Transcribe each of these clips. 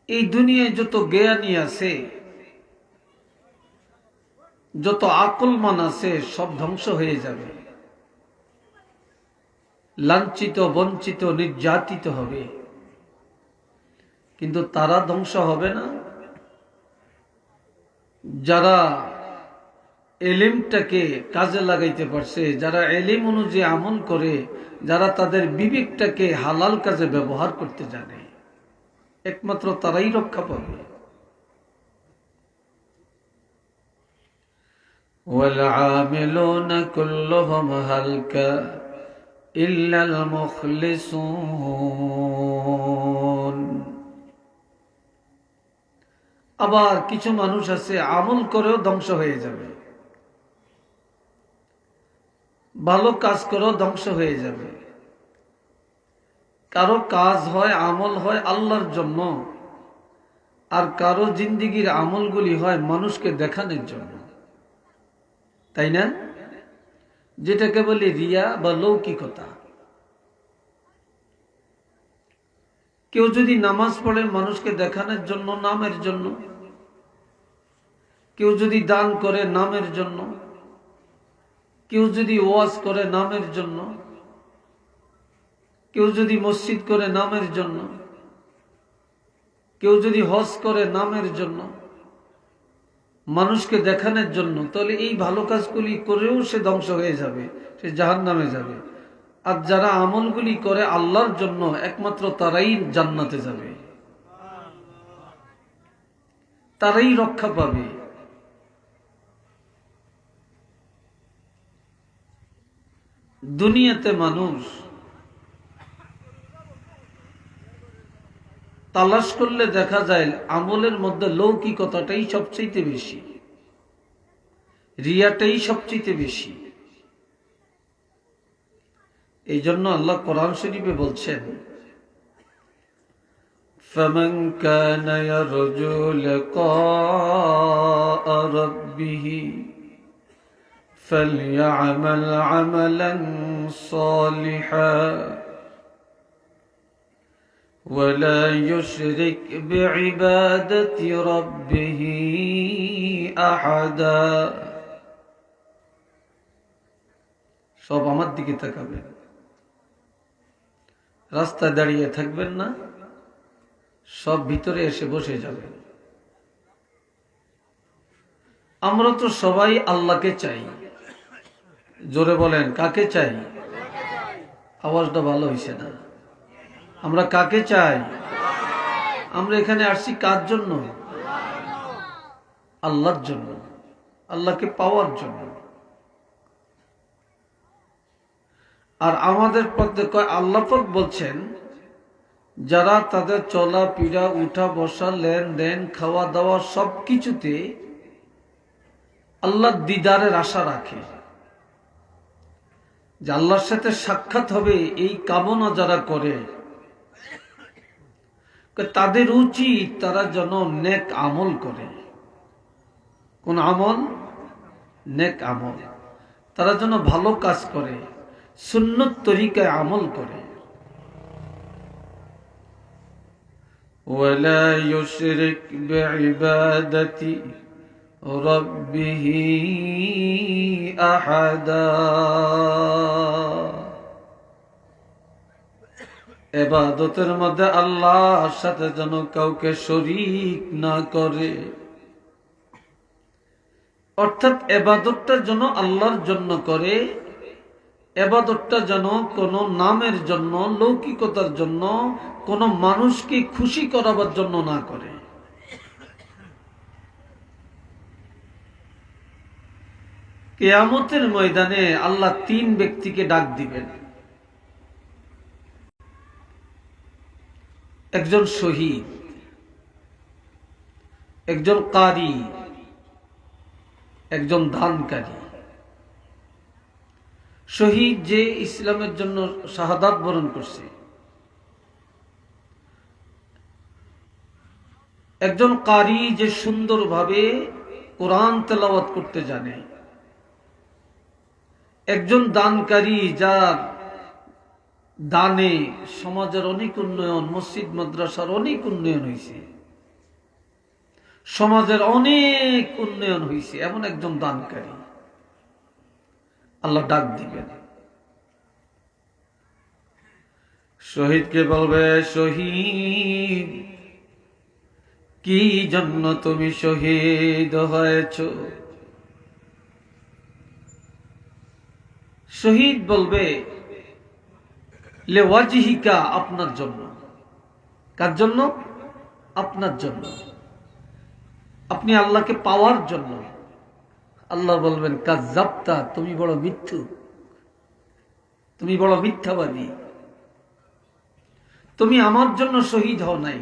এই দুনিয়ায় যত জ্ঞানী আছে, যত আকলমান আছে, সব ধ্বংস হয়ে যাবে, লাঞ্ছিত, বঞ্চিত, নির্যাতিত হবে। কিন্তু তারা ধ্বংস হবে না যারা এলিমটাকে কাজে লাগাইতে পারছে, যারা এলিম অনুযায়ী আমল করে, যারা তাদের বিবেকটাকে হালাল কাজে ব্যবহার করতে জানে। একমাত্র তারাই রক্ষা পাবে। والعاملون كلهم هلك إلا المخلصون। আবার কিছু মানুষ আছে আমল করেও ধ্বংস হয়ে যাবে, ভালো কাজ করেও ধ্বংস হয়ে যাবে। কারো কাজ হয়, আমল হয় আল্লাহর জন্য, আর কারো জিন্দিগির আমলগুলি হয় মানুষকে দেখানোর জন্য, তাই না? যেটাকে বলি রিয়া বা লৌকিকতা। কেউ যদি নামাজ পড়ে মানুষকে দেখানোর জন্য, নামের জন্য, কেউ যদি দান করে নামের জন্য, কেউ যদি ওয়াজ করে নামের জন্য, কেউ যদি মসজিদ করে নামের জন্য, কেউ যদি হজ করে নামের জন্য, মানুষকে দেখানোর জন্য, তাহলে এই ভালো কাজগুলি করেও সে ধ্বংস হয়ে যাবে, সে জাহান্নামে যাবে। আর যারা আমলগুলি করে আল্লাহর জন্য, একমাত্র তারাই জান্নাতে যাবে, তারাই রক্ষা পাবে। দুনিয়াতে মানুষ তালাশ করলে দেখা যায় আমলের মধ্যে লৌকিকতাটাই সবচেয়ে বেশি, রিয়াটাই সবচেয়ে বেশি। এই জন্য আল্লাহ কোরআন শরীফে বলছেন, فَمَنْ كَانَ يَرْجُو لِقَاءَ رَبِّهِ فَلْيَعْمَلْ عَمَلًا صَالِحًا وَلَا يُشْرِكْ بِعِبَادَةِ رَبِّهِ أَحَدًا। সব আমার দিকে তাকাবেন, রাস্তায় দাঁড়িয়ে থাকবেন না, সব ভিতরে এসে বসে যাবেন। আমরা তো সবাই আল্লাহকে চাই। জোরে বলেন, কাকে চাই? আওয়াজটা ভালো হয়েছে না। আমরা কাকে চাই? আমরা এখানে আসছি কার জন্য? আল্লাহর জন্য, আল্লাহকে পাওয়ার জন্য। আর আমাদের পথে আল্লাহ পাক বলছেন, যারা তাদের চলা ফিরা, উঠা বসা, লেনদেন, খাওয়া দাওয়া সবকিছুতে আল্লাহর দিদারের আশা রাখে, যে আল্লাহর সাথে সাক্ষাৎ হবে, এই কামনা যারা করে, তাদের উচিত তারা যেন নেক আমল করে। কোন আমল? নেক আমল। তারা যেন ভালো কাজ করে, সুন্নত তরিকায় আমল করে। ওয়ালা ইউশরিক বিইবাদাতি রাব্বিহি আহাদা। ইবাদতের মধ্যে আল্লাহর সাথে যেন কাউকে শরীক না করে। অর্থাৎ ইবাদতটা যেন আল্লাহর জন্য করে, ইবাদতটা যেন কোনো নামের জন্য, লৌকিকতার জন্য, কোনো মানুষকে খুশি করাবার জন্য না করে। কিয়ামতের ময়দানে আল্লাহ তিন ব্যক্তিকে ডাক দিবেন। একজন শহীদ, একজন কারি, একজন দানকারী। শহীদ যে ইসলামের জন্য শাহাদাত বরণ করছে, একজন কারি যে সুন্দরভাবে কোরআন তেলাওয়াত করতে জানে, একজন দানকারী যার দানে সমাজের অনেক উন্নয়ন, মসজিদ মাদ্রাসার অনেক উন্নয়ন হয়েছে। সমাজের অনেক উন্নয়ন হয়েছে, এমন একজন দানকারী। আল্লাহ ডাক দিবেন, শহীদকে বলবে, শহীদ, কি জন্য তুমি শহীদ হয়েছ? শহীদ বলবে, লেওয়াজিহিকা, আপনার জন্য। কার জন্য? আপনার জন্য। আপনি আল্লাহকে পাওয়ার জন্য। আল্লাহ বলবেন, কাযযাবতা, তুমি বড় মিথ্যু, তুমি বড় মিথ্যাবাদী। তুমি আমার জন্য শহীদ হও নাই,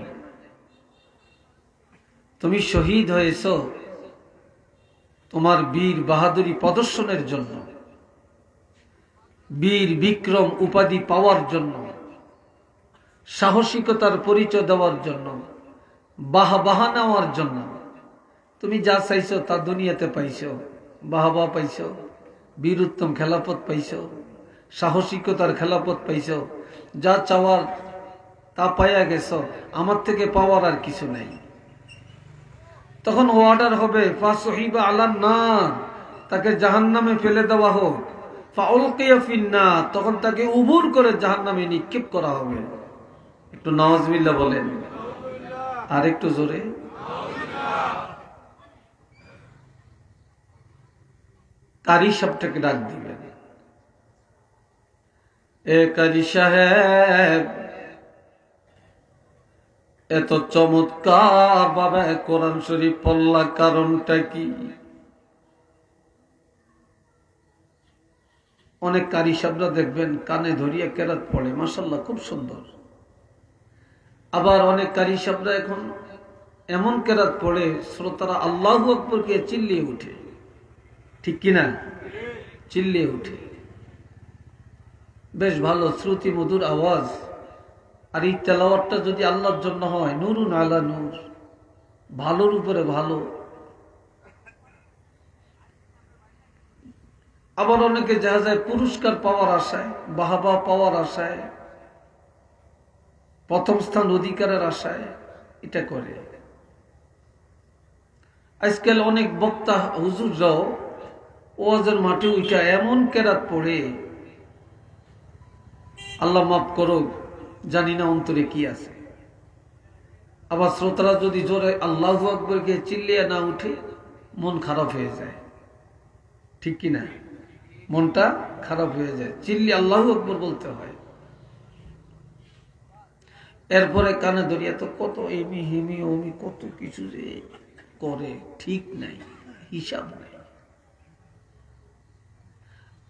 তুমি শহীদ হয়েছ তোমার বীর বাহাদুরি প্রদর্শনের জন্য, বীর বিক্রম উপাধি পাওয়ার জন্য, সাহসিকতার পরিচয় দেওয়ার জন্য, বাহবা নেওয়ার জন্য। তুমি যা চাইছো তা দুনিয়াতে পাইছো, বাহবা পাইছো, বীর উত্তম খেলাপথ পাইছো, সাহসিকতার খেলাপথ পাইছো, যা চাওয়ার তা পাইয়া গেছো, আমার থেকে পাওয়ার আর কিছু নাই। তখন অর্ডার হবে, ফাসহিবা আলান নার, তাকে জাহান্নামে ফেলে দেওয়া হোক। ফাউলকিয়া ফিন্নার, তখন তাকে উবুর করে জাহান্নামে নিক্ষেপ করা হবে। একটু নাউজুবিল্লাহ বলেন, আর একটু জোরে। কারি সাহেবটাকে ডাক দিবেন, এ কারি সাহেব, এত চমৎকার ভাবে কোরআন শরীফ পড়লা, কারণটা কি? অনেক কারি সাহেবরা দেখবেন কানে ধরিয়ে কেরাত পড়ে, মাশাআল্লাহ খুব সুন্দর। আবার অনেক কারি সাহেবরা এখন এমন কেরাত পড়ে, শ্রোতারা আল্লাহু আকবার কে চিল্লিয়ে উঠে। ঠিক কিনা? চিল্লিয়ে উঠে। বেশ ভালো শ্রুতি মধুর আওয়াজ। আর এই তেলাওয়াতটা যদি আল্লাহর জন্য হয়, নূরুন আলা নূর, ভালোর উপরে ভালো। আবার অনেকে দেখা যায় পুরস্কার পাওয়ার আশায়, বাহবা পাওয়ার আশায়, প্রথম স্থান অধিকারের আশায় এটা করে। আজকাল অনেক বক্তা হুজুররাও ওয়াজের মাঠে উঠা এমন কেরাত পড়ে, আল্লাহ মাফ করো, জানি না অন্তরে কি আছে। আবার শ্রোতারা যদি জোরে আল্লাহু আকবার কে চিল্লিয়ে না উঠে, মন খারাপ হয়ে যায়। ঠিক কিনা? মনটা খারাপ হয়ে যায়। চিল্লি আল্লাহু আকবার বলতে হয়। এরপরে কানে ধরিয়া তো কত এমি হেমি অমি কত কিছু যে করে, ঠিক নাই, হিসাব নাই।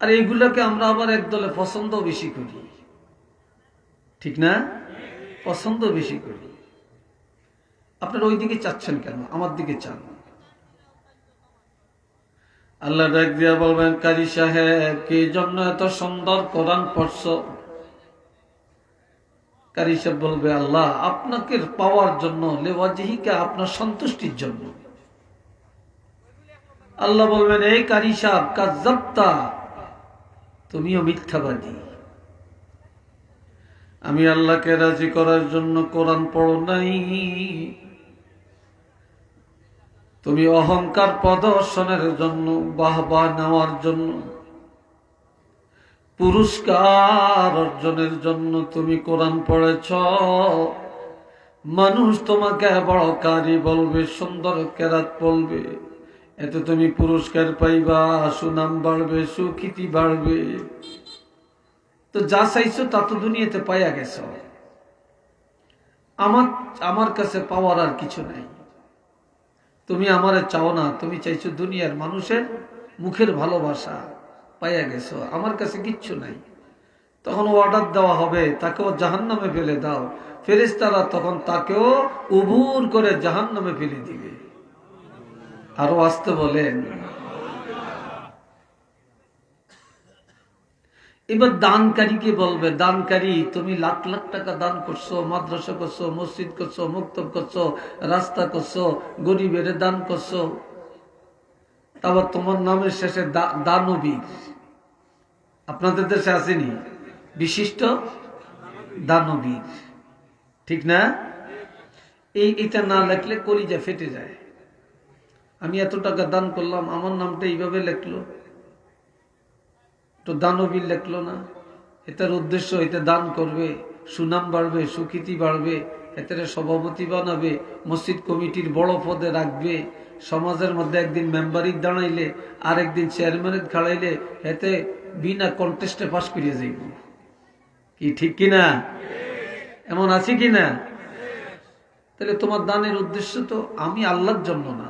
আর এইগুলোকে আমরা আবার একদলে পছন্দ বেশি করি। ঠিক না? পছন্দ বেশি করি। আপনারা ওই দিকে চাচ্ছেন কেন? আমার দিকে চান। আল্লাহ ডাক দিয়া বলবেন, কারি সাহেব, কি জন্য এত সুন্দর কোরআন পড়ছো? কারি সাহেব বলবে, আল্লাহ আপনাকে পাওয়ার জন্য, লেওয়াজিহিকা, আপনার সন্তুষ্টির জন্য। আল্লাহ বলবেন, এই কারি সাহেব, কাযযাবতা, তুমিও মিথ্যাবাদী। আমি আল্লাহকে রাজি করার জন্য কোরআন পড়ো নাই, তুমি অহংকার প্রদর্শনের জন্য, বাহবা নেওয়ার জন্য, পুরস্কার অর্জনের জন্য তুমি কোরআন পড়েছ। মানুষ তোমাকে বড় কারি বলবে, সুন্দর কেরাত বলবে, এতে তুমি পুরস্কার পাইবা, সুনাম বাড়বে, সুখ্যাতি বাড়বে। তো যা চাইছো তা তো দুনিয়াতে পাইয়া গেছ। আমার কাছে পাওয়ার আর কিছু নাই। তুমি আমারে চাও না, তুমি চাইছো দুনিয়ার মানুষের মুখের ভালোবাসা, পাইয়া গেছো, আমার কাছে কিচ্ছু নাই। তখন অর্ডার দেওয়া হবে, তাকেও জাহান্নামে ফেলে দাও। ফেরেশতারা তখন তাকেও উবুর করে জাহান্নামে ফেলে দিবে। আরো আসতে বলেন। এবার দানকারীকে বলবে, দানকারী, তুমি লাখ লাখ টাকা দান করছো, মাদ্রাসা করছো, মসজিদ করছো, মক্তব করছো, রাস্তা করছো, গরিবের দান করছো, তারপর তোমার নামের শেষে দানবীর। আপনাদের দেশে আসেনি বিশিষ্ট দানবীর? ঠিক না? এইটা না লেখলে কলিজা ফেটে যায়। আমি এত টাকা দান করলাম, আমার নামটা এইভাবে লেখলো, তো দানবী লেখলো না। এটার উদ্দেশ্য এতে দান করবে, সুনাম বাড়বে, সুখ্যাতি বাড়বে, এতে সভাপতি বানাবে, মসজিদ কমিটির বড় পদে রাখবে, সমাজের মধ্যে একদিন মেম্বারিক দাঁড়াইলে আর একদিন চেয়ারম্যানের খাড়াইলে এতে বিনা কন্টেস্টে পাশ করিয়ে যাইব। কি ঠিক কিনা? এমন আছে কিনা? তাহলে তোমার দানের উদ্দেশ্য তো আমি আল্লাহর জন্য না,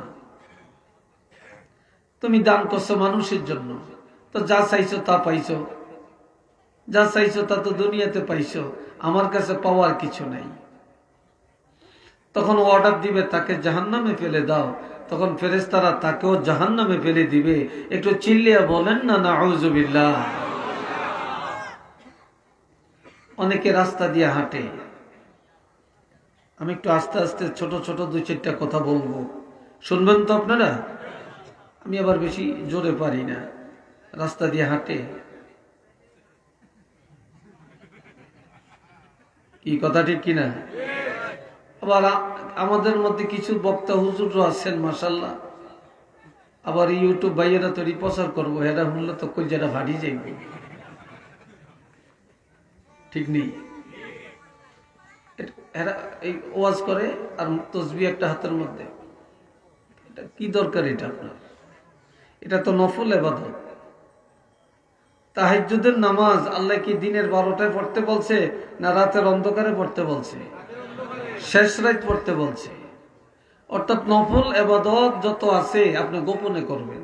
তুমি দান করছো মানুষের জন্য। তো যা চাইছো তা পাইছো, যা চাইছো তা তো দুনিয়াতে পাইছো, আমার কাছে পাওয়ার কিছু নাই। তখন অর্ডার দিবে তাকে জাহান্নামে ফেলে দাও, তখন ফেরেশতারা তাকেও জাহান্নামে ফেলে দিবে। একটু চিল্লিয়া বলেন না নাউযুবিল্লাহ। অনেকে রাস্তা দিয়ে হাঁটে, আমি একটু আস্তে আস্তে ছোট ছোট দুই চারটা কথা বলবো, শুনবেন তো আপনারা? আমি আবার বেশি জোরে পারি না। রাস্তা দিয়ে হাঁটে, কি কথা ঠিক কিনা? আবার আমাদের মধ্যে কিছু বক্তা হুজুরও আছেন মাশাআল্লাহ, আবার ইউটিউব ভাইয়েরা তো প্রচার করবো, এরা শুনলে তো কইজাটা ফাটি যাইবে, ঠিক নেই? এরা এই ওয়াজ করে আর তসবিহ একটা হাতের মধ্যে, এটা কি দরকার? এটা আপনার, এটা তো নফল ইবাদত। তাহাজ্জুদের নামাজ আল্লাহ কি দিনের 12টায় পড়তে বলছে না রাতের অন্ধকারে পড়তে বলছে? শেষ রাত পড়তে বলছে। অর্থাৎ নফল ইবাদত যত আছে আপনি গোপনে করবেন,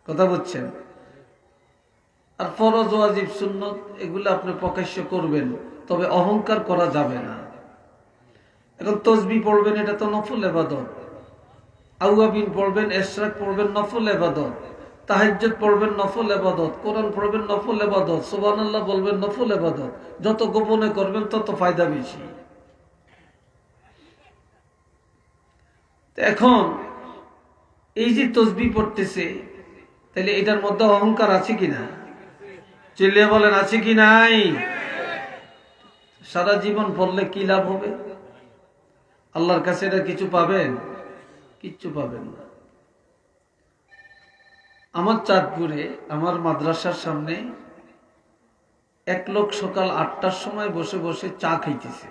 কথা বুঝছেন? আর ফরজ ওয়াজিব সুন্নত এগুলো আপনি প্রকাশ্য করবেন, তবে অহংকার করা যাবে না। এখন তসবিহ পড়বেন, এটা তো নফল ইবাদত। আউয়াবিন পড়বেন, ইশরাক পড়বেন, নফল ইবাদত। তাহাজ্জুদ পড়বেন, নফল ইবাদত। কোরআন পড়বেন, নফল ইবাদত। সুবহানাল্লাহ বলবেন, নফল ইবাদত। যত গোপনে করবেন তত ফায়দা বেশি। এখন এই যে তসবিহ পড়তেছে, তাহলে এটার মধ্যে অহংকার আছে কিনা? চিল্লিয়ে বলেন, আছে কি নাই? সারা জীবন পড়লে কি লাভ হবে? আল্লাহর কাছে এটা কিছু পাবেন? কিচ্ছু পাবেন না। আমার চাঁদপুরে আমার মাদ্রাসার সামনে এক লোক সকাল 8টার সময় বসে বসে চা খাইতেছে।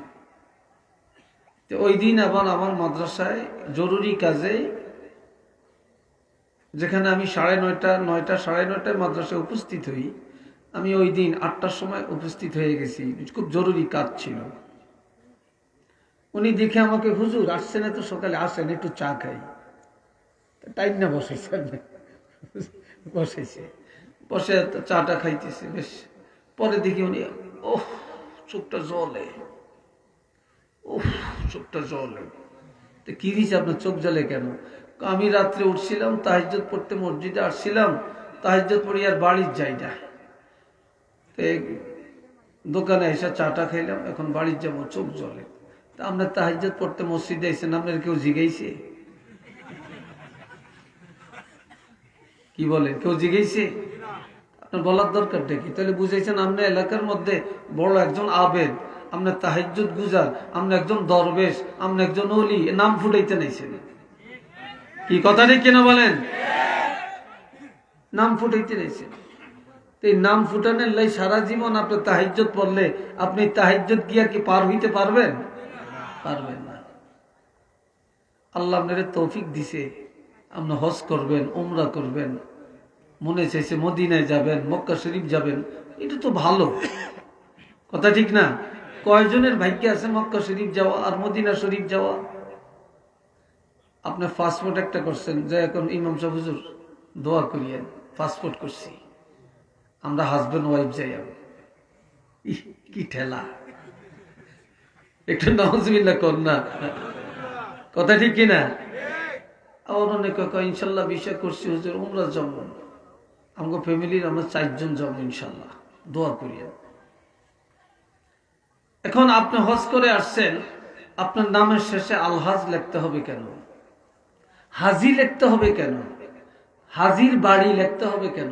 ওই দিন আবার আমার মাদ্রাসায় জরুরি কাজে, যেখানে আমি 9:30 সাড়ে 9টায় মাদ্রাসায় উপস্থিত হই, আমি ওই দিন 8টার সময় উপস্থিত হয়ে গেছি, খুব জরুরি কাজ ছিল। উনি দেখে আমাকে, হুজুর আসছেন এত সকালে, আসেন একটু চা খাই। টাইম না বসেছে, বসেছে, বসে চাটা খাইতেছে। বেশ পরে দেখি উনি, ওহ চোখটা জলে, ওহ চোখটা জলে। তো কি দিয়েছে আপনার চোখ জ্বলে কেন? আমি রাত্রে উঠছিলাম, তাহাজ্জুদ পড়তে মসজিদে আসছিলাম, তাহাজ্জুদ পড়ি আর বাড়ির যাই না, দোকানে এসে চাটা খাইলাম, এখন বাড়ির যাবো, চোখ জ্বলে। তা আপনার তাহাজ্জুদ পড়তে মসজিদে এসেছেন, আপনার কেউ জিগাইছে? কি বলেন, কেউ জিগাইছে? আপনার বলার দরকারটা কি? তাহলে বুঝাইছেন আপনার এলাকার মধ্যে বড় একজন আবেদ, আপনার তাহাজ্জুদ গুজার, আপনি একজন দরবেশ, আপনি একজন ওলি, নাম ফুটাইতে নাইছেন। কি কথা ঠিক কিনা বলেন? নাম ফুটাইতে নাইছেন। এই নাম ফুটানোর লাই সারা জীবন আপনি তাহাজ্জুদ পড়লে আপনি তাহাজ্জুদ গিয়া কি পার হইতে পারবেন? পারবেন না। আল্লাহ আপনার তৌফিক দিছে, আপনি হজ করবেন, উমরা করবেন, মনে চাইছে মদিনায় যাবেন, মক্কা শরীফ যাবেন, এটা তো ভালো কথা, ঠিক না? কয়জনের ভাগ্যে আছে মক্কা শরীফ যাওয়া আর মদিনা শরীফ যাওয়া? আপনি পাসপোর্ট একটা করছেন, যে এখন ইমাম সাহেব হুজুর দোয়া করিয়েন, পাসপোর্ট করছি, আমরা হাজবেন্ড ওয়াইফ যাই। কি ঠেলা, একটু নাউজুবিল্লাহ কর না, কথা ঠিক কিনা? আবার অনেকে কয় ইনশাল্লাহ বিষয় করছি হুজুর, উমরা যাবো, আমাকে ফ্যামিলির আমরা 4 জন যাবো ইনশাল্লাহ, দোয়া করিয়েন। এখন আপনি হজ করে আসছেন, আপনার নামের শেষে আলহাজ লিখতে হবে কেন? হাজি লিখতে হবে কেন? হাজির বাড়ি লিখতে হবে কেন?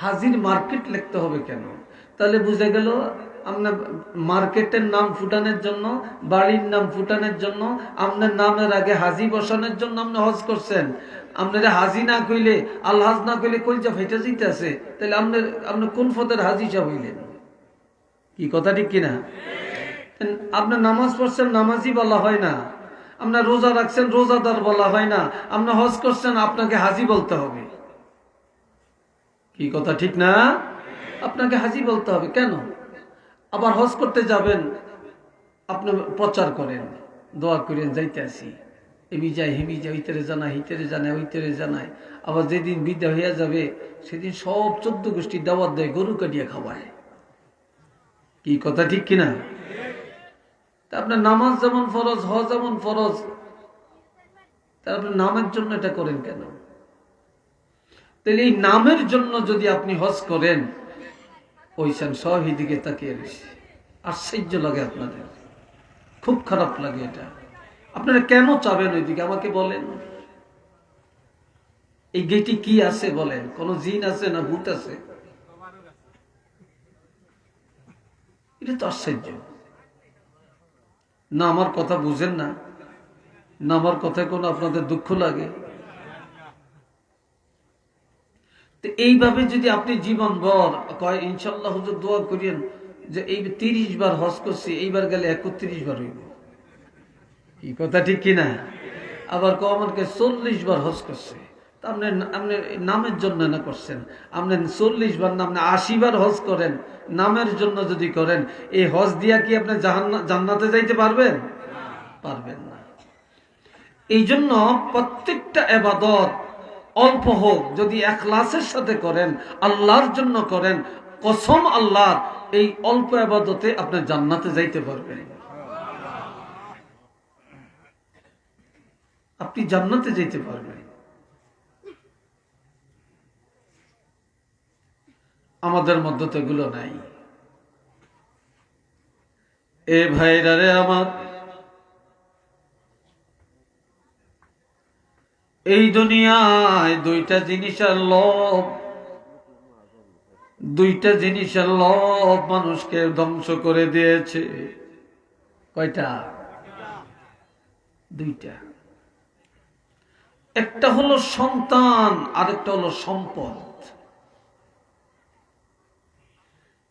হাজির মার্কেট লিখতে হবে কেন? তাহলে বুঝে গেল আপনার মার্কেটের নাম ফুটানোর জন্য, বাড়ির নাম ফুটানোর জন্য, আপনার নামের আগে হাজি বসানোর জন্য আপনি হজ করছেন। আপনার হাজি না কইলে, আলহাজ না কইলে কলজা ফেটে যেতে আছে, তাহলে আপনি কোন পদের হাজি সাহেব হইলেন? কি কথা ঠিক কিনা? আপনার নামাজ পড়ছেন, নামাজি বলা হয় না। আপনার রোজা রাখছেন, রোজাদার বলা হয় না। আপনি হজ করছেন, আপনাকে হাজি বলতে হবে। কি কথা ঠিক না? আপনাকে হাজি বলতে হবে। কেন? আবার হজ করতে যাবেন, আপনি প্রচার করেন, দোয়া করেন, যাইতে আসি, এমি যাই, হেমি যাই, ওইতেরে জানায়, হিতেরে জানায়, ওইতেরে জানায়। আবার যেদিন বিদায় হইয়া যাবে, সেদিন সব 14 গোষ্ঠী দাওয়াত দেয়, গরু কাটিয়া খাওয়ায়। কি কথা ঠিক কিনা? তা আপনার নামাজ যেমন ফরজ, হজ যেমন ফরজ, তা আপনি নামের জন্য এটা করেন কেন? তাহলে এই নামের জন্য যদি আপনি হজ করেন, ওইখান সব দিকে তাকিয়ে রয়েছে, আশ্চর্য লাগে আপনাদের, খুব খারাপ লাগে এটা। আপনারা কেন চাবেন ওইদিকে আমাকে বলেন? এই গেটে কি আছে বলেন? কোন জিন আছে না ভূত আছে? এটা তো আশ্চর্য না। আমার কথা বুঝেন না? না আমার কথায় কোনো আপনাদের দুঃখ লাগে? তো এইভাবে যদি আপনি জীবন ভর কয় ইনশাল্লাহ হুজুর দোয়া করিয়েন যে এই 30 বার হজ করছি, এইবার গেলে 31 বার হইব। কি কথা ঠিক কিনা? আবার কমানকে 40 বার হজ করছে, তা আপনি নামের জন্য না করছেন। আপনি 40 বার না, আপনি 80 বার হজ করেন, নামের জন্য যদি করেন, এই হজ দিয়া কি আপনি জান্নাতে যাইতে পারবেন? পারবেন না। এই জন্য প্রত্যেকটা ইবাদত অল্প হোক, যদি ইখলাসের সাথে করেন, আল্লাহর জন্য করেন, কসম আল্লাহর, এই অল্প ইবাদতে আপনি জান্নাতে যাইতে পারবেন। আপনি জান্নাতে যেতে পারবেন। আমাদের মধ্যে তো এগুলো নাই। এ ভাইরা রে আমার, এই দুনিয়ায় দুইটা জিনিসের লোভ, দুইটা জিনিসের লোভ মানুষকে ধ্বংস করে দিয়েছে। কয়টা? দুইটা। একটা হলো সন্তান, আরেকটা হলো সম্পদ।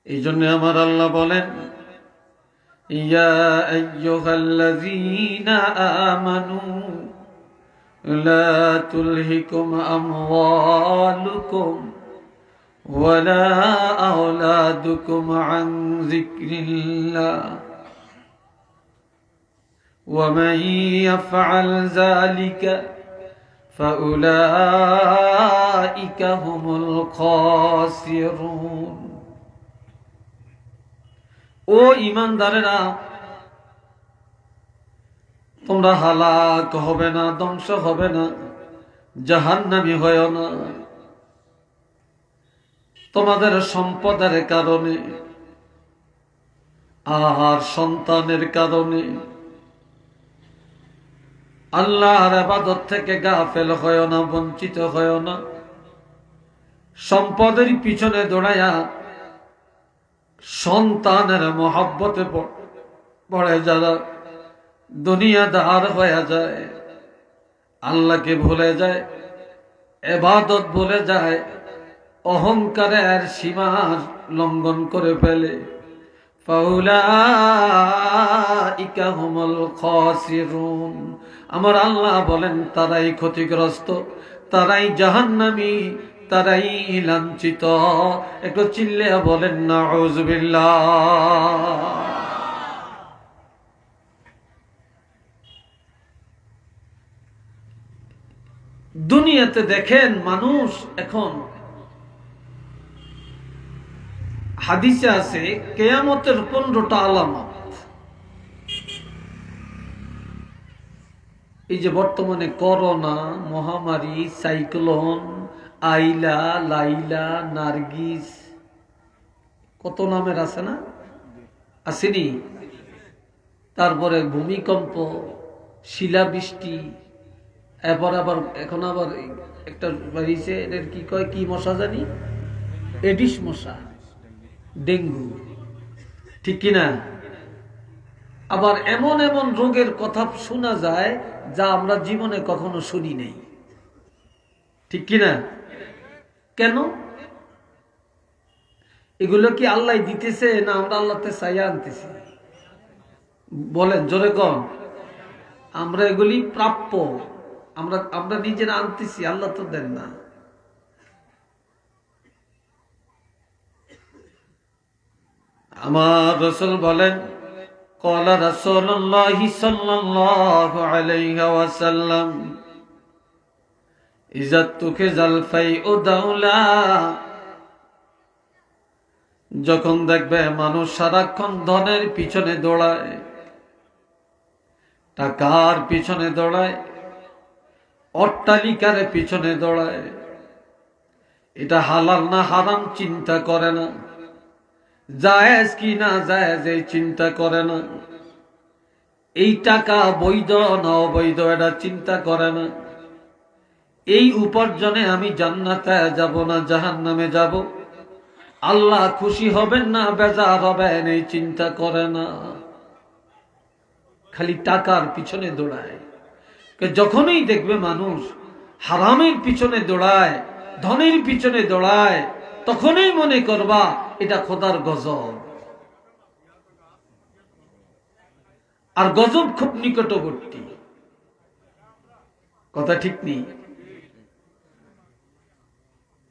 এই জন্য আমার আল্লাহ বলেন, ইয়া আইয়ুহাল্লাযীনা আমানু লা তুলহিকুম আমওয়ালুকুম ওয়ালা আওলাদুকুম আন যিকরিল্লাহ ওয়া মান ইয়াফআল যালিকা ফাউলাইকা হুমুল খাসিরুন। ও ঈমানদারেরা, তোমরা হালাক হবে না, ধ্বংস হবে না, জাহান্নামী হয় না তোমাদের সম্পদের কারণে আর সন্তানের কারণে। আল্লাহর ইবাদত থেকে গাফেল হয় না, বঞ্চিত হয় না। সম্পদের পিছনে দৌড়ায়া সন্তানের মহব্বতে পড়ে যারা দুনিয়াদার হয়ে যায়, আল্লাহকে ভুলে যায়, ইবাদত ভুলে যায়, অহংকারের সীমার লঙ্ঘন করে ফেলে, ফাউলাইকা হুমুল খাসিরুন। আমার আল্লাহ বলেন তারাই ক্ষতিগ্রস্ত, তারাই জাহান্নামী, তারাই লাঞ্ছিত। একটু চিল্লে বলেন নাউযুবিল্লাহ। দুনিয়াতে দেখেন মানুষ এখন, হাদিসে আছে কিয়ামতের 15টা আলামত। এই যে বর্তমানে করোনা মহামারী, সাইক্লোন, আইলা, লাইলা, নার্গিস, কত নামের আছে না? আসেনি? তারপরে ভূমিকম্প, শিলাবৃষ্টি, এরপর আবার এখন আবার একটা বাড়িছে, এদের কি কয়, কি মশা জানি, এডিস মশা, ডেঙ্গু, ঠিক কিনা? আবার এমন এমন রোগের কথা শোনা যায় যা আমরা জীবনে কখনো শুনি নাই। ঠিক কিনা? কেন? এগুলো কি আল্লাহ দিতেছে না আমরা আল্লাহতে চাইয়া আনতেছি? বলেন জোরে কন। আমরা এগুলি প্রাপ্য, আমরা আমরা নিজেরা আনতেছি, আল্লাহ তো দেন না। আমার রাসূল বলেন, ক্বালা রাসূলুল্লাহি সাল্লাল্লাহু আলাইহি ওয়াসাল্লাম, ইযা তুকিজাল ফাইউ দাউলা, যখন দেখবে মানুষ সারাক্ষণ ধনের পিছনে দৌড়ায়, টাকার পিছনে দৌড়ায়, অট্টালিকার পিছনে দৌড়ায়, এটা হালাল না হারাম চিন্তা করে না, জায়েজ কি না জায়েজ এই চিন্তা করে না, এই টাকা বৈধ না অবৈধ এটা চিন্তা করে না, এই উপার্জনে আমি জান্নাতে যাব না জাহান্নামে যাব, আল্লাহ খুশি হবেন না বেজার হবেন এই চিন্তা করে না, খালি টাকার পিছনে দৌড়ায়। যখনই দেখবে মানুষ হারামের পিছনে দৌড়ায়, ধনের পিছনে দৌড়ায়, তখনই মনে করবা এটা খোদার গজব। আর গজব খুব নিকটবর্তী, কথা ঠিক নেই?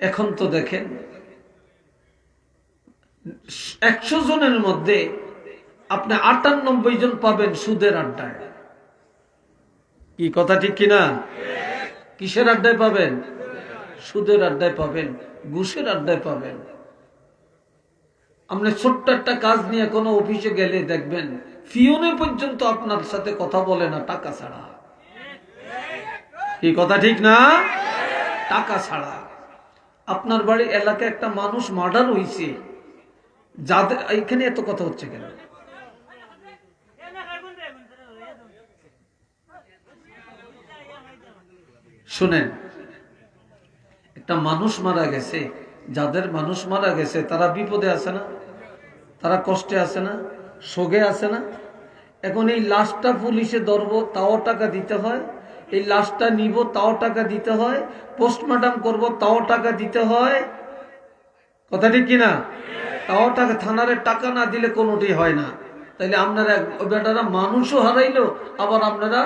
এখন তো দেখেন 100 জনের মধ্যে আপনি 98 জন পাবেন সুদের আড্ডায়। কি কথা ঠিক কিনা? কিসের আড্ডায় পাবেন? সুদের আড্ডায় পাবেন, ঘুষের আড্ডায় পাবেন। আপনি ছোট্ট একটা কাজ নিয়ে কোনো অফিসে গেলে দেখবেন ফিওনে পর্যন্ত আপনার সাথে কথা বলে না টাকা ছাড়া। কি কথা ঠিক না? টাকা ছাড়া। আপনার বাড়ি এলাকায় একটা মানুষ মার্ডার হয়েছে, যাদের এখানে এত কথা হচ্ছে কেন? শুনেন, একটা মানুষ মারা গেছে, যাদের মানুষ মারা গেছে তারা বিপদে আছে না? তারা কষ্টে আছে না? শোকে আছে না? এখন এই লাশটা পুলিশে ধরবো তাও টাকা দিতে হয়, এই লাশটা নিব তাও টাকা দিতে হয়, পোস্টমর্টম করব তাও টাকা দিতে হয়। কথা ঠিক কিনা? তাও টাকা, থানারে টাকা না দিলে কোনোটি হয় না। তাইলে আপনারা বেটারা মানুষও হারাইলো, আবার আপনারা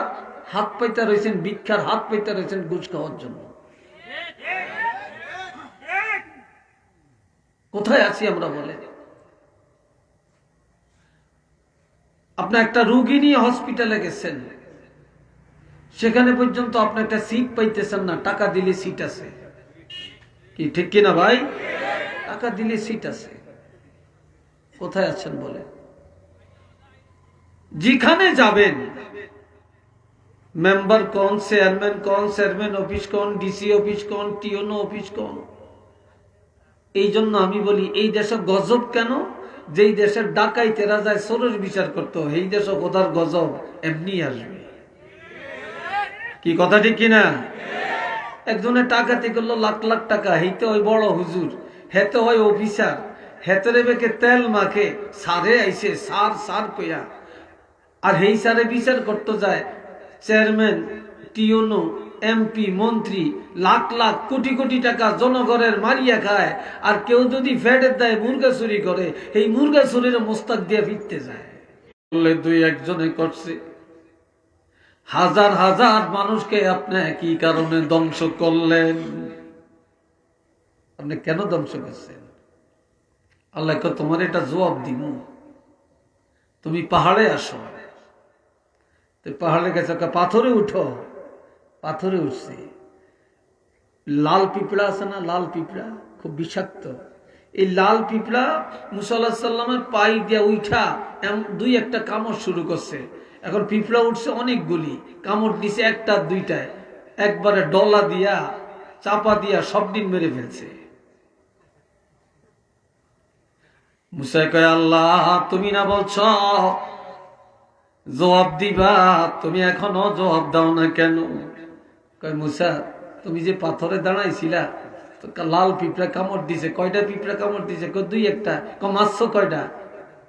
হাত পাইতে রয়েছেন, ভিক্ষার হাত পাইতে রয়েছেন ঘুষ খাওয়ার জন্য। কোথায় আছি আমরা বলে? আপনি একটা রোগী নিয়ে হসপিটালে গেছেন, সেখানে পর্যন্ত আপনি একটা সিট পাইতেছেন না, টাকা দিলে সিট আছে। কি ঠিক কিনা ভাই? টাকা দিলে সিট আছে। কোথায় আছেন বলে? যেখানে যাবেন, মেম্বার কোন, চেয়ারম্যান কোন, চেয়ারম্যান অফিস কোন, ডিসি অফিস কোন, টিওনো অফিস কোন। এই জন্য আমি বলি এই দেশে গজব কেন? যেই দেশের ডাকাইতেরা যায় চোরের বিচার করতে, এই দেশে কোথার গজব এমনি আসবে। কি কথা ঠিক কিনা? একজনের টাকাতে করলো লাখ লাখ টাকা, হেতে ওই বড় হুজুর, হেতে ওই অফিসার, হেতরে বেকে তেল মাখে, সারে আইসে সার সার কইয়া, আর হেই সারে বিচার করতে যায় চেয়ারম্যান, টিওনো, এমপি, মন্ত্রী, লাখ লাখ কোটি কোটি টাকা জনগণের মারিয়া খায়। আর কেউ যদি ফেডের দেয় মুরগা চুরি করে, এই মুরগা চুরির মোস্তাক দিয়ে ফিরতে যায়। বললে দুই একজনে করছে, হাজার হাজার মানুষকে আপনি কি কারণে ধ্বংস করলেন? আপনি কেন ধ্বংস করছেন? আল্লাহ তোমার এটা জবাব দিব। তুমি পাহাড়ে আসো, পাহাড়ে গেছে, পাথরে উঠো। পাথরে উঠছে, লাল পিঁপড়া আছে না, লাল পিঁপড়া খুব বিষাক্ত। এই লাল পিঁপড়া মুসা আলাইহিস সালামের পাই দিয়া উঠা দুই একটা কামড় শুরু করছে। এখন পিঁপড়া উঠছে অনেকগুলি, কামড় দিছে একটা দুইটায়, একবারে ডলা দিয়া চাপা দিয়া সব দিন মেরে ফেলছে। মুসা কয়, আল্লাহ তুমি না বলছ জবাব দিবা, তুমি এখনো জবাব দাও না কেন? কয়, মুসা তুমি যে পাথরে দাঁড়াইছিলা, লাল পিঁপড়া কামড় দিছে। কয়টা পিঁপড়া কামড় দিছে? দুই একটা। মারছো কয়টা?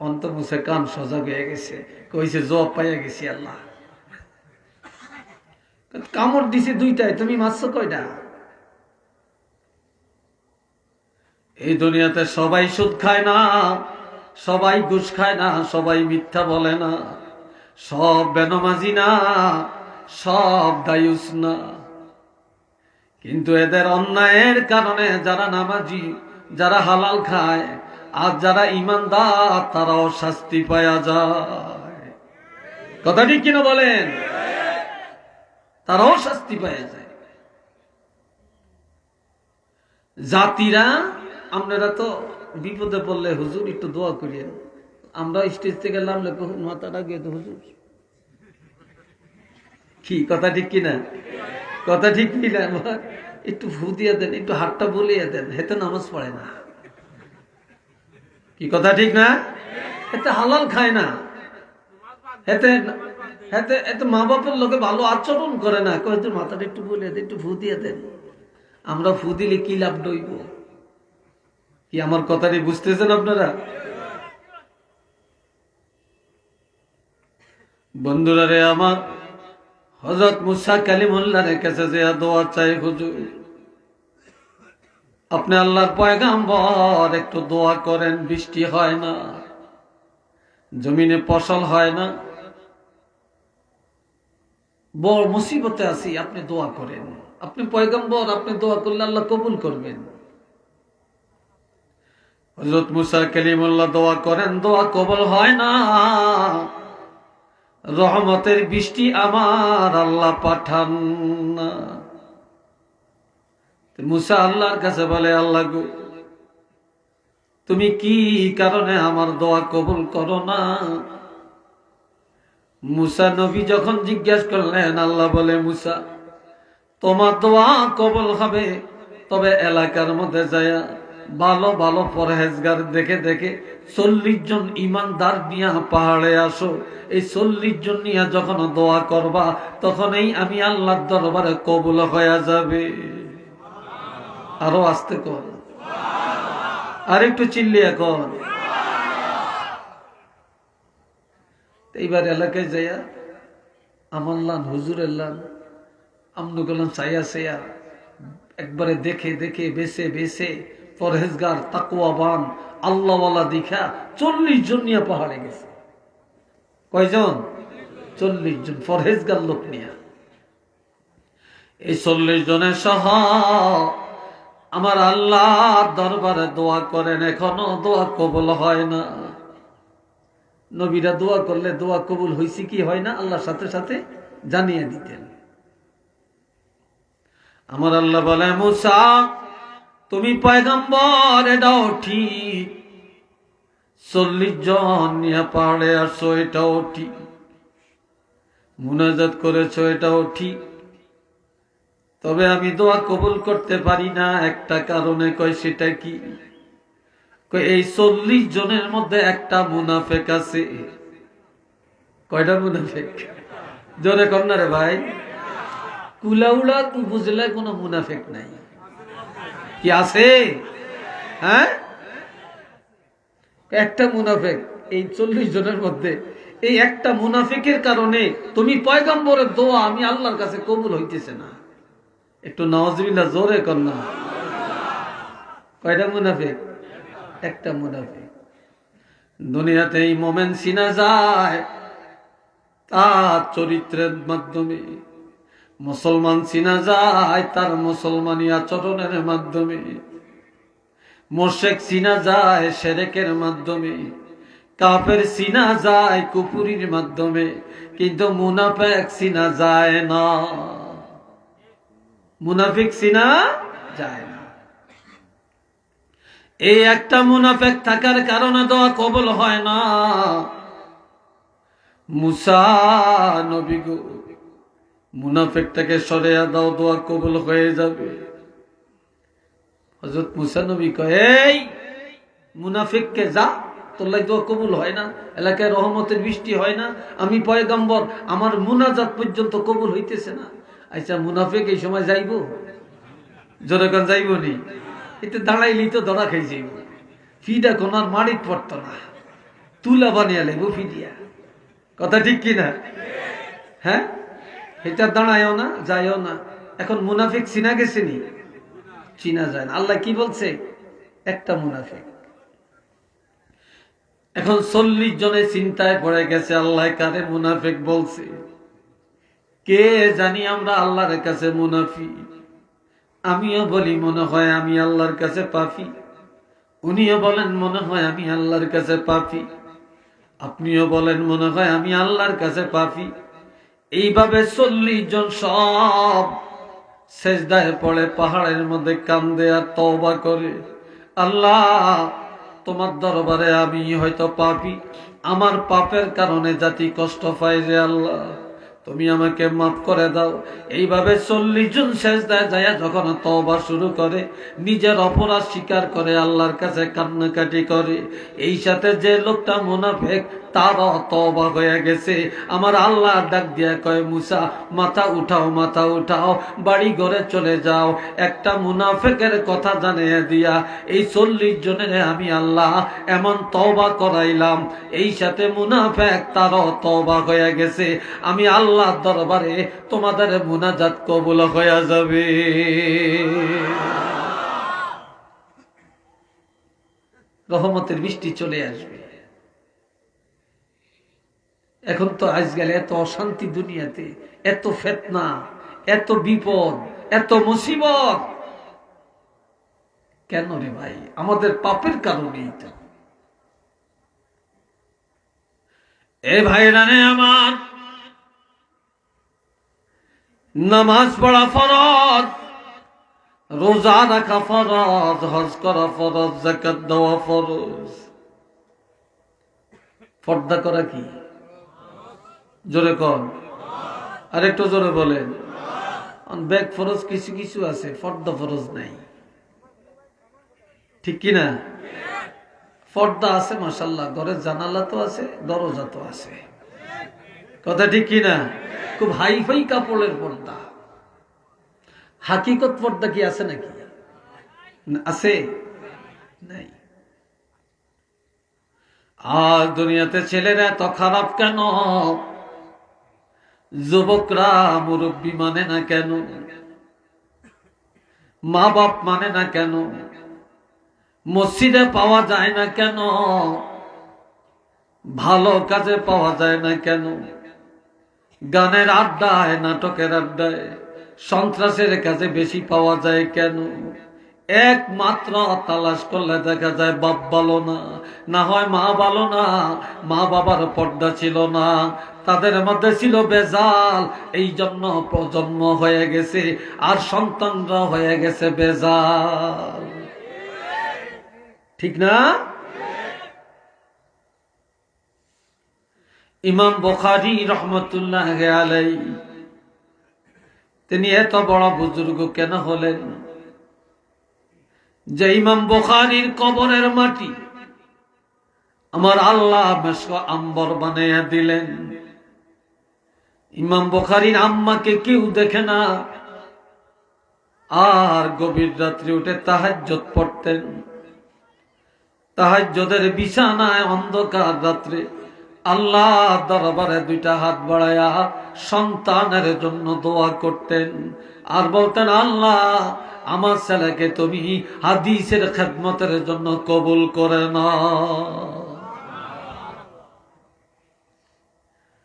অন্ত মুছে কান সজাগ হয়ে গেছে, কইছে জবাব পাইয়া গেছি আল্লাহ। কামড় দিছে দুইটায়, তুমি মারছো কয়টা? এই দুনিয়াতে সবাই সুদ খায় না, সবাই ঘুষ খায় না, সবাই মিথ্যা বলে না, সব বেনমাজি না, সব দায়ুস না। কিন্তু এদের অন্যায়ের কারণে যারা নামাজি, যারা হালাল খায়, আর যারা ইমানদার, তারাও শাস্তি পাওয়া যায়। কথা ঠিক কিনা বলেন? তারাও শাস্তি পাওয়া যায়। জাতিরা, আপনারা তো বিপদে পড়লে হুজুর একটু দোয়া করিয়েন, আমরা স্টেজ থেকে নামলে মাথাটা গিয়ে তো হুজুর, কি কথা ঠিক কিনা? কথা ঠিক কিনা? একটু ফু দিয়ে দেন, একটু হাতটা বলিয়ে দেন, হেতে নামাজ পড়ে না। কি কথা ঠিক না? এতে হালাল খায় না, এতে এতে এতে মা বাপের লোকে ভালো আচরণ করে না, কয় তোর মাথাটা একটু বলিয়ে দেন, একটু ফু দিয়ে দেন। আমরা ফু দিলে কি লাভ দইব? কি আমার কথাটি বুঝতেছেন আপনারা? বন্ধুরা রে আমার, হযরত মুসা কালিমুল্লাহর কাছে যে দোয়া চাই, হুজুর আপনি আল্লাহর পয়গাম্বর, একটু দোয়া করেন, বৃষ্টি হয় না, জমিনে ফসল হয় না, বড় মুসিবতে আছি, আপনি দোয়া করেন। আপনি পয়গাম্বর, আপনি দোয়া করলে আল্লাহ কবুল করবেন। হযরত মুসা কালিমুল্লাহ দোয়া করেন, দোয়া কবুল হয় না। রহমতের বৃষ্টি আমার আল্লাহ পাঠান না। মুসা আল্লাহর কাছে বলে, আল্লাহ গো, তুমি কি কারণে আমার দোয়া কবুল করো না? মুসা নবী যখন জিজ্ঞাসা করলেন, আল্লাহ বলে, মুসা তোমার দোয়া কবুল হবে, তবে এলাকার মধ্যে যায় ভালো ভালো পরহেজগার দেখে দেখে 40 জন ইমানদার নিয়ে পাহাড়ে আসো। এই 40 জন নিয়ে যখন দোয়া করবা, তখনই আমি আল্লাহর দরবারে কবুল হয়ে যাবে। আরো আস্তে কর, আর একটু চিল্লিয়ে কর। এইবার এলাকায় যাইয়া আমার লান, হুজুরের লান, আমনু গেলাম চাইয়া চাইয়া, একবারে দেখে দেখে বেছে বেছে পরহেজগার তাকওয়াবান আল্লাহওয়ালা দেখা 40 জন নিয়ে পাহাড়ে গেছে। কয়জন? 40 জন পরহেজগার লোক নিয়ে। এই 40 জনের সহ আমার আল্লাহর দরবারে দোয়া করেন, এখনো দোয়া কবুল হয় না। নবীরা দোয়া করলে দোয়া কবুল হয়েছে কি হয় না, আল্লাহর সাথে সাথে জানিয়ে দিতেন। আমার আল্লাহ বলে, মুসা তুমি পয়গম্বর, এটাও ঠিক, 40 জন নিয়ে পাহাড়ে আসছো, এটাও ঠিক, মুনাজাত করেছো, এটাও ঠিক, তবে আমি দোয়া কবুল করতে পারি না একটা কারণে। কয় সেটা কি? কয় এই 40 জনের মধ্যে একটা মুনাফেক আছে। কয়টা মুনাফেক? জোরে কর না রে ভাই। কুলাউলা তু বুঝলে কোনো মুনাফেক নাই, কি আছে? হ্যাঁ, একটা মুনাফেক এই 40 জনের মধ্যে। এই একটা মুনাফিকের কারণে তুমি পয়গম্বরের দোয়া আমি আল্লাহর কাছে কবুল হইতেছে না। একটু নাউজুবিল্লাহ জোরে কর না। কয়টা মুনাফিক? একটা মুনাফিক। দুনিয়াতে এই মোমেন চিনা যায় তার চরিত্রের মাধ্যমে, মুসলমান চিনা যায় তার মুসলমানি আচরণের মাধ্যমে, মুশরিক চিনা যায় শিরকের মাধ্যমে, কাফের চিনা যায় কুফরির মাধ্যমে, কিন্তু মুনাফিক চিনা যায় না। মুনাফিক চিনা যায় না। এই একটা মুনাফিক থাকার কারণে দোয়া কবুল হয় না। মুসা নবী গো, মুনাফিকটাকে সরিয়ে দাও, দোয়া কবুল হয়ে যাবে। হযরত মুসা নবী কয়, এই মুনাফিককে যা, তোর লাই দোয়া কবুল হয় না, এলাকায় রহমতের বৃষ্টি হয় না, আমি পয়গম্বর, আমার মুনাজাত পর্যন্ত কবুল হইতেছে না। আচ্ছা মুনাফিক এই সময় যাইব? জোরে কোন যাইব নি? এতে দাঁড়াইলেই তো ধরা খাই যাইব, ফিটা কোনার মাড়িত পড়ত না। তুলা বানিয়ে লেবু ফিরিয়া। কথা ঠিক কিনা? হ্যাঁ, এটা দাঁড়ায়ও না, যায়ও না। এখন মুনাফিক চিনা গেছেনি? চিনা যায় না। আল্লাহ কি বলছে? একটা মুনাফিক। এখন 40 জনে চিন্তায় পড়ে গেছে, আল্লাহ কারে মুনাফিক বলছে। কে জানি আমরা আল্লাহর কাছে মুনাফিক। আমিও বলি মনে হয় আমি আল্লাহর কাছে পাপী, উনিও বলেন মনে হয় আমি আল্লাহর কাছে পাপী, আপনিও বলেন মনে হয় আমি আল্লাহর কাছে পাপী। এইভাবে 40 জন সব সেজদায় পড়ে পাহাড়ের মধ্যে কান্দে আর তওবা করে, আল্লাহ তোমার দরবারে আমি হয়তো পাপী, আমার পাপের কারণে জাতি কষ্ট পায় যে আল্লাহ তুমি আমাকে মাফ করে দাও। এইভাবে 40 জন সেজদায় যায় যখন তওবা শুরু করে, নিজের অপরাধ স্বীকার করে, আল্লাহর কাছে কান্নাকাটি করে। এই সাথে যে লোকটা মুনাফিক তারও তওবা হয়ে গেছে। আমার আল্লাহ ডাক দিয়া কয়, মুসা মাথা উঠাও, মাথা উঠাও, বাড়ি ঘরে চলে যাও। একটা মুনাফিকের কথা জানিয়ে দিয়া এই 40 জনের আমি আল্লাহ এমন তওবা করাইলাম, এই সাথে মুনাফিক তারও তওবা হয়ে গেছে। আমি আল্লাহর দরবারে তোমাদের মুনাজাত কবুল হয়ে যাবে। রহমতের বৃষ্টি চলে আসবে। এখন তো আজকাল এত অশান্তি দুনিয়াতে, এত ফিতনা, এত বিপদ, এত মুসিবত, কেন রে ভাই? আমাদের পাপের কারণেই তো। এ ভাইরা রে আমার, নামাজ পড়া ফরজ, রোজা রাখা ফরজ, হজ করা ফরজ, যাকাত দেওয়া ফরজ। পর্দা করা কি? জোরে কর, আরেকটু জোরে বলেন। ব্যাগ ফরজ কিছু কিছু আছে, পর্দা ফরজ নাই, ঠিক কিনা? পর্দা আছে মাশাআল্লাহ, ঘরের জানালা তো আছে, দরজা তো আছে, কথা ঠিক কিনা? খুব হাইফাই কাপড়ের পর্দা। হাকিকত পর্দা কি আছে নাকি? আছে? নাই। আর দুনিয়াতে ছেলেরা এত খারাপ কেন? যুবকরা মুরব্বী মানে না কেন? মা বাপ মানে না কেন? মসজিদে পাওয়া যায় না কেন? ভালো কাজে পাওয়া যায় না কেন? গানের আড্ডায়, নাটকের আড্ডায়, সন্ত্রাসের কাজে বেশি পাওয়া যায় কেন? একমাত্র তালাশ করলে দেখা যায় বাপ ভালো না, না হয় মা ভালো না। মা বাবার পর্দা ছিল না, তাদের মধ্যে ছিল বেজাল, এই জন্য প্রজন্ম হয়ে গেছে আর সন্তানরা হয়ে গেছে বেজাল, ঠিক না? ইমাম বুখারী রহমতুল্লাহ আলাইহি তিনি এত বড় বুজুর্গ কেন হলেন? যে ইমাম বুখারীর কবরের মাটি আমার আল্লাহ মেশক আম্বর বানাইয়া দিলেন। ইমাম বুখারীর আম্মাকে কেউ দেখে না, আর গভীর রাত্রে উঠে তাহাজ্জুদ পড়তেন। তাহাজ্জুদের বিছানায় অন্ধকার রাত্রে আল্লাহ দরবারে 2টা হাত বাড়ায়া সন্তানের জন্য দোয়া করতেন আর বলতেন, আল্লাহ আমার ছেলেকে তুমি হাদিসের খেদমতের জন্য কবুল করে নাও।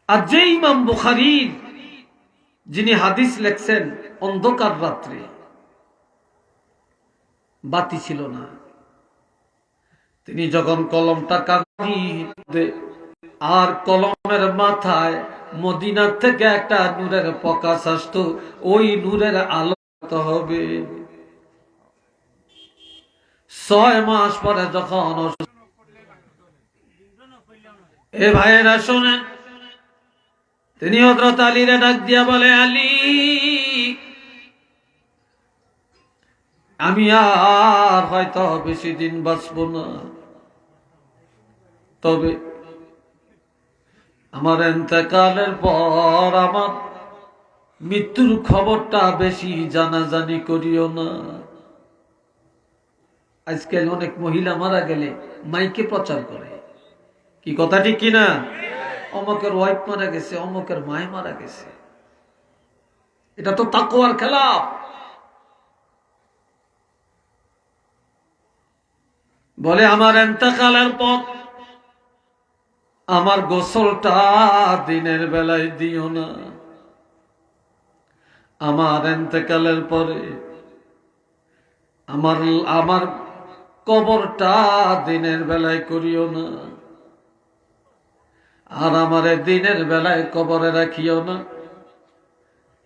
আর যে ইমাম বুখারী যিনি হাদিস লেখছেন, অন্ধকার রাত্রে বাতি ছিল না, তিনি যখন কলমটা কাগজে আর কলমের মাথায় মদিনা থেকে একটা নূরের প্রকাশ আসতো, ওই নূরের আলো হবে। 6 মাস পরে যখন এ ভাইয়েরা শোনেন, তিনি হযরত আলীরে ডাক দিয়া বলে, আলী আমি আর হয়তো বেশি দিন বাঁচব না, তবে আমার ইন্তেকালের পর আমার মৃত্যুর খবরটা বেশি জানাজানি করিও না। আজকাল অনেক মহিলা মারা গেলে মাইকে প্রচার করে, কি কথা ঠিক কিনা? অমুকের ওয়াইফ মারা গেছে, অমুকের মায় মারা গেছে, এটা তো তাকওয়ার খেলাফ। বলে আমার ইন্তেকালের পর আমার গোসলটা দিনের বেলায় দিও না, আমার ইন্তেকালের পরে আমার আমার কবরটা দিনের বেলায় করিও না, আর আমারে দিনের বেলায় কবরে রাখিও না।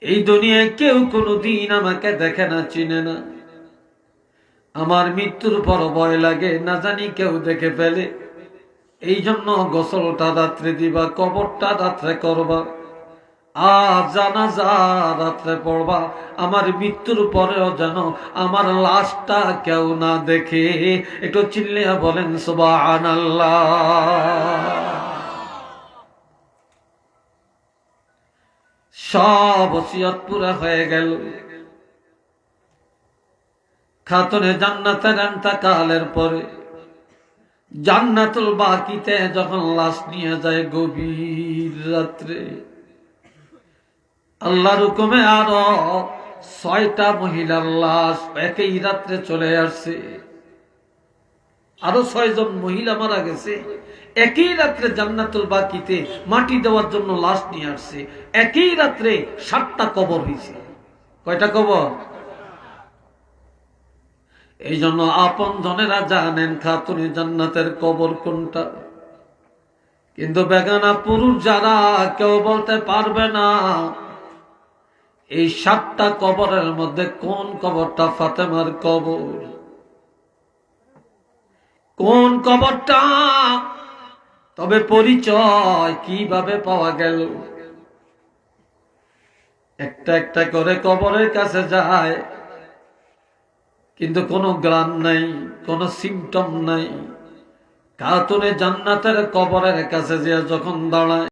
এই দুনিয়ায় কেউ কোনোদিন আমাকে দেখে না, চিনে না। আমার মৃত্যুর পর ভয় লাগে না জানি কেউ দেখে ফেলে, এই জন্য গোসলটা রাত্রে দিবা, কবরটা রাত্রে করবা, আর জানাজা রাত্রে পড়বা। আমার মৃত্যুর পরেও যেন আমার লাশটা কেউ না দেখে। একটু চিল্লিয়া বলেন সুবহানাল্লাহ। সব ওসিয়ত পুরা হয়ে গেল। খাতুনে জান্নাতের ইন্তেকালের পরে জান্নাতুল বাকিতে যখন লাশ নিয়ে যায় গভীর রাত্রে, আল্লাহর হুকুমে আরো 6টা মহিলার লাশ একই রাত্রে চলে আসছে। আরো 6 জন মহিলা মারা গেছে, একই রাত্রে জান্নাতুল বাকিতে মাটি দেওয়ার জন্য লাশ নিয়ে আসছে। একই রাত্রে 7টা কবর হয়েছে। কয়টা কবর? এই জন্য আপন জনেরা জানেন খাতুনে জান্নাতের কবর কোনটা, কিন্তু বেগানা পুরুষ যারা কেউ বলতে পারবে না এই 7টা কবরের মধ্যে কোন কবরটা ফাতেমার কবর, কোন কবরটা। তবে পরিচয় কিভাবে পাওয়া গেল? একটা একটা করে কবরের কাছে যায়, কিন্তু কোনো গ্রাম নাই, কোনো সিমটম নাই। খাতুনে জান্নাতের কবরের কাছে যে যখন দাঁড়ায়,